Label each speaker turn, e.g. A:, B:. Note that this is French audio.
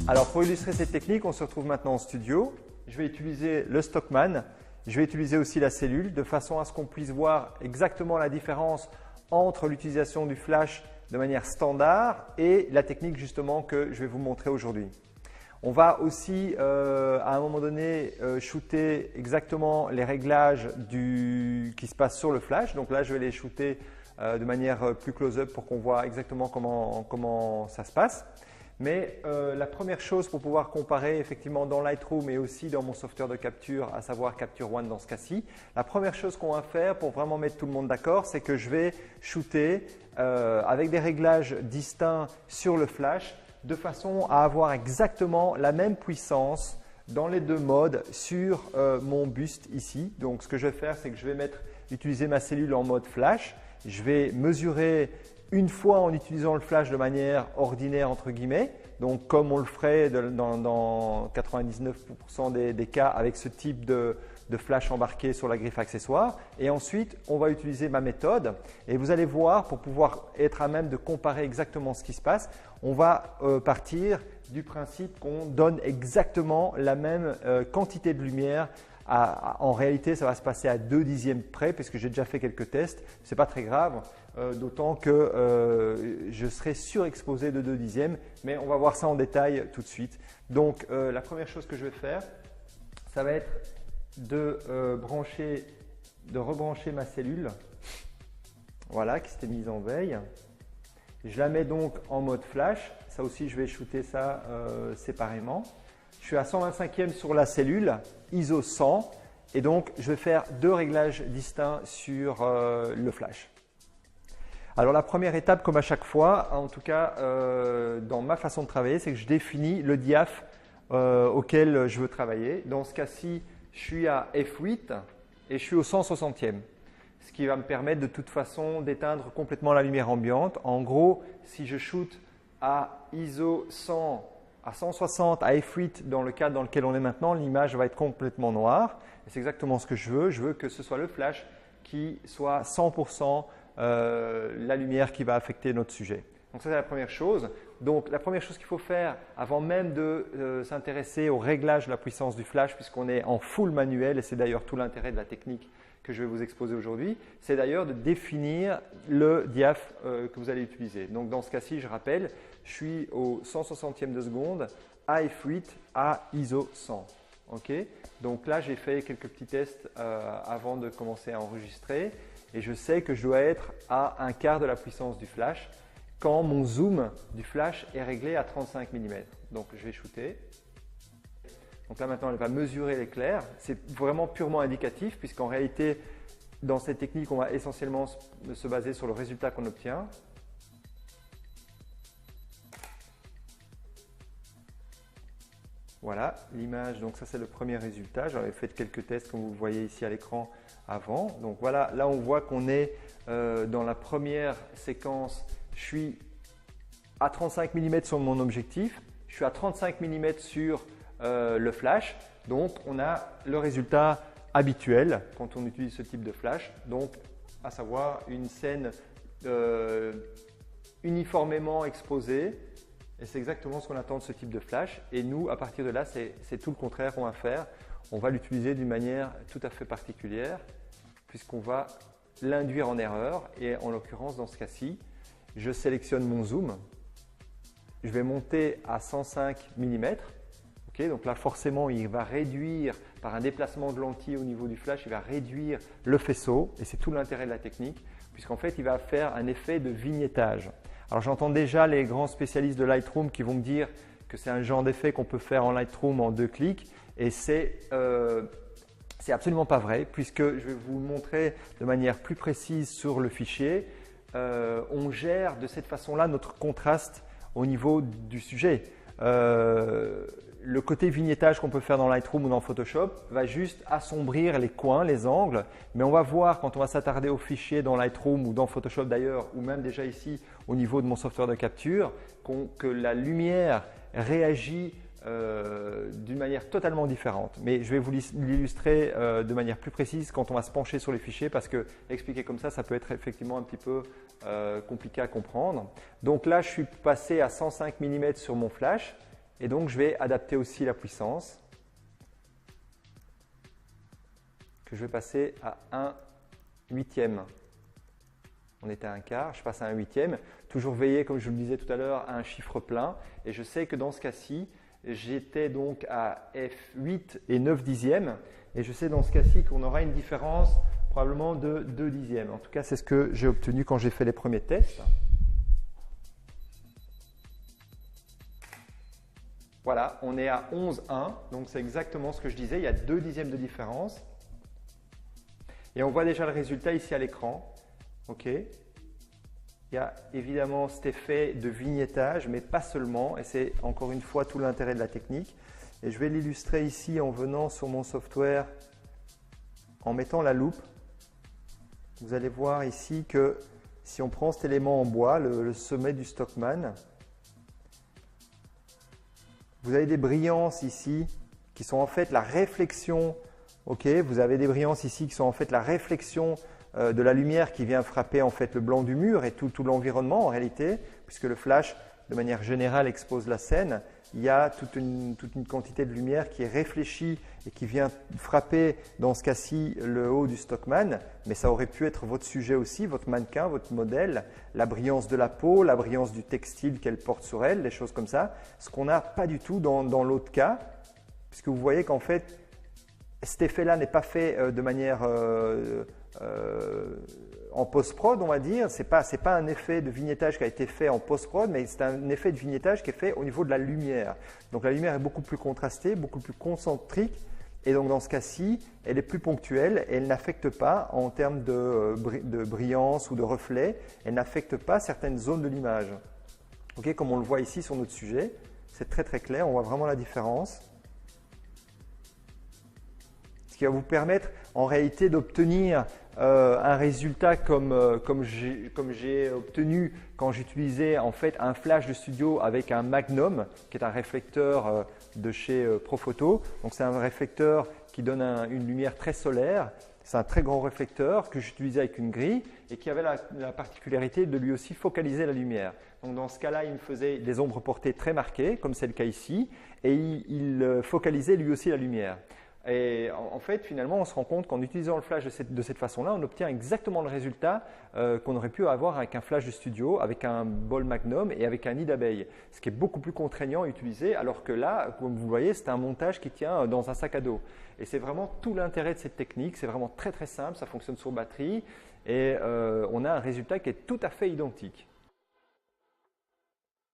A: Alors pour illustrer cette technique, on se retrouve maintenant en studio. Je vais utiliser le Stockman. Je vais utiliser aussi la cellule de façon à ce qu'on puisse voir exactement la différence entre l'utilisation du flash de manière standard et la technique justement que je vais vous montrer aujourd'hui. On va aussi à un moment donné shooter exactement les réglages qui se passent sur le flash. Donc là, je vais les shooter de manière plus close-up pour qu'on voit exactement comment ça se passe. Mais la première chose pour pouvoir comparer effectivement dans Lightroom et aussi dans mon software de capture, à savoir Capture One dans ce cas-ci, la première chose qu'on va faire pour vraiment mettre tout le monde d'accord, c'est que je vais shooter avec des réglages distincts sur le flash de façon à avoir exactement la même puissance dans les deux modes sur mon buste ici. Donc ce que je vais faire, c'est que je vais utiliser ma cellule en mode flash. Je vais mesurer une fois en utilisant le flash de manière ordinaire entre guillemets, donc comme on le ferait dans 99% des cas avec ce type de flash embarqué sur la griffe accessoire. Et ensuite, on va utiliser ma méthode et vous allez voir, pour pouvoir être à même de comparer exactement ce qui se passe, on va partir du principe qu'on donne exactement la même quantité de lumière. En réalité, ça va se passer à 2 dixièmes près puisque j'ai déjà fait quelques tests. Ce n'est pas très grave, d'autant que je serai surexposé de 2 dixièmes, mais on va voir ça en détail tout de suite. Donc, la première chose que je vais faire, ça va être de rebrancher ma cellule, voilà, qui s'était mise en veille. Je la mets donc en mode flash. Ça aussi, je vais shooter ça séparément. Je suis à 125e sur la cellule, ISO 100, et donc je vais faire 2 réglages distincts sur le flash. Alors la première étape, comme à chaque fois, en tout cas dans ma façon de travailler, c'est que je définis le diaph auquel je veux travailler. Dans ce cas-ci, je suis à f8 et je suis au 160e, ce qui va me permettre de toute façon d'éteindre complètement la lumière ambiante. En gros, si je shoot à ISO 100, à 160, à f8 dans le cadre dans lequel on est maintenant, l'image va être complètement noire. Et c'est exactement ce que je veux. Je veux que ce soit le flash qui soit 100% la lumière qui va affecter notre sujet. Donc ça, c'est la première chose. Donc la première chose qu'il faut faire avant même de s'intéresser au réglage de la puissance du flash, puisqu'on est en full manuel, et c'est d'ailleurs tout l'intérêt de la technique que je vais vous exposer aujourd'hui, c'est d'ailleurs de définir le diaph que vous allez utiliser. Donc dans ce cas-ci, je rappelle, je suis au 160e de seconde à f8 à ISO 100. Okay, donc là, j'ai fait quelques petits tests avant de commencer à enregistrer et je sais que je dois être à 1/4 de la puissance du flash quand mon zoom du flash est réglé à 35 mm. Donc je vais shooter. Donc là maintenant, elle va mesurer l'éclair. C'est vraiment purement indicatif puisqu'en réalité, dans cette technique, on va essentiellement se baser sur le résultat qu'on obtient. Voilà l'image, donc ça c'est le premier résultat. J'avais fait quelques tests comme vous le voyez ici à l'écran avant. Donc voilà, là on voit qu'on est dans la première séquence, je suis à 35 mm sur mon objectif, je suis à 35 mm sur le flash, donc on a le résultat habituel quand on utilise ce type de flash, donc à savoir une scène uniformément exposée. Et c'est exactement ce qu'on attend de ce type de flash. Et nous, à partir de là, c'est tout le contraire qu'on va faire. On va l'utiliser d'une manière tout à fait particulière puisqu'on va l'induire en erreur. Et en l'occurrence, dans ce cas-ci, je sélectionne mon zoom. Je vais monter à 105 mm. Okay, donc là, forcément, il va réduire, par un déplacement de lentille au niveau du flash, il va réduire le faisceau. Et c'est tout l'intérêt de la technique puisqu'en fait, il va faire un effet de vignettage. Alors j'entends déjà les grands spécialistes de Lightroom qui vont me dire que c'est un genre d'effet qu'on peut faire en Lightroom en 2 clics et c'est absolument pas vrai puisque je vais vous montrer de manière plus précise sur le fichier. On gère de cette façon-là notre contraste au niveau du sujet. Le côté vignettage qu'on peut faire dans Lightroom ou dans Photoshop va juste assombrir les coins, les angles, mais on va voir quand on va s'attarder au fichier dans Lightroom ou dans Photoshop d'ailleurs, ou même déjà ici au niveau de mon software de capture, que la lumière réagit d'une manière totalement différente. Mais je vais vous l'illustrer de manière plus précise quand on va se pencher sur les fichiers parce que expliquer comme ça peut être effectivement un petit peu compliqué à comprendre. Donc là, je suis passé à 105 mm sur mon flash. Et donc, je vais adapter aussi la puissance, que je vais passer à 1/8. On était à 1/4, je passe à 1/8. Toujours veiller, comme je vous le disais tout à l'heure, à un chiffre plein. Et je sais que dans ce cas-ci, j'étais donc à F8 et 9 dixièmes. Et je sais dans ce cas-ci qu'on aura une différence probablement de 2 dixièmes. En tout cas, c'est ce que j'ai obtenu quand j'ai fait les premiers tests. Voilà, on est à 11,1. Donc c'est exactement ce que je disais. Il y a 2 dixièmes de différence. Et on voit déjà le résultat ici à l'écran. OK. Il y a évidemment cet effet de vignettage, mais pas seulement. Et c'est encore une fois tout l'intérêt de la technique. Et je vais l'illustrer ici en venant sur mon software, en mettant la loupe. Vous allez voir ici que si on prend cet élément en bois, le sommet du Stockmann, vous avez des brillances ici qui sont en fait la réflexion. OK, vous avez des brillances ici qui sont en fait la réflexion de la lumière qui vient frapper en fait le blanc du mur et tout l'environnement en réalité, puisque le flash de manière générale expose la scène. Il y a toute une quantité de lumière qui est réfléchie et qui vient frapper dans ce cas-ci le haut du Stockmann, mais ça aurait pu être votre sujet aussi, votre mannequin, votre modèle, la brillance de la peau, la brillance du textile qu'elle porte sur elle, des choses comme ça, ce qu'on n'a pas du tout dans l'autre cas, puisque vous voyez qu'en fait cet effet-là n'est pas fait de manière en post-prod, on va dire. Ce n'est pas un effet de vignettage qui a été fait en post-prod, mais c'est un effet de vignettage qui est fait au niveau de la lumière. Donc la lumière est beaucoup plus contrastée, beaucoup plus concentrique, et donc dans ce cas-ci, elle est plus ponctuelle et elle n'affecte pas en termes de brillance ou de reflet, elle n'affecte pas certaines zones de l'image. Okay, comme on le voit ici sur notre sujet, c'est très très clair, on voit vraiment la différence. Ce qui va vous permettre en réalité d'obtenir un résultat comme j'ai obtenu quand j'utilisais en fait un flash de studio avec un Magnum, qui est un réflecteur de chez Profoto. Donc c'est un réflecteur qui donne une lumière très solaire. C'est un très grand réflecteur que j'utilisais avec une grille et qui avait la particularité de lui aussi focaliser la lumière. Donc dans ce cas-là, il me faisait des ombres portées très marquées, comme c'est le cas ici, et il focalisait lui aussi la lumière. Et en fait, finalement, on se rend compte qu'en utilisant le flash de cette façon-là, on obtient exactement le résultat qu'on aurait pu avoir avec un flash de studio, avec un bol Magnum et avec un nid d'abeille, ce qui est beaucoup plus contraignant à utiliser, alors que là, comme vous le voyez, c'est un montage qui tient dans un sac à dos. Et c'est vraiment tout l'intérêt de cette technique, c'est vraiment très très simple, ça fonctionne sur batterie et on a un résultat qui est tout à fait identique.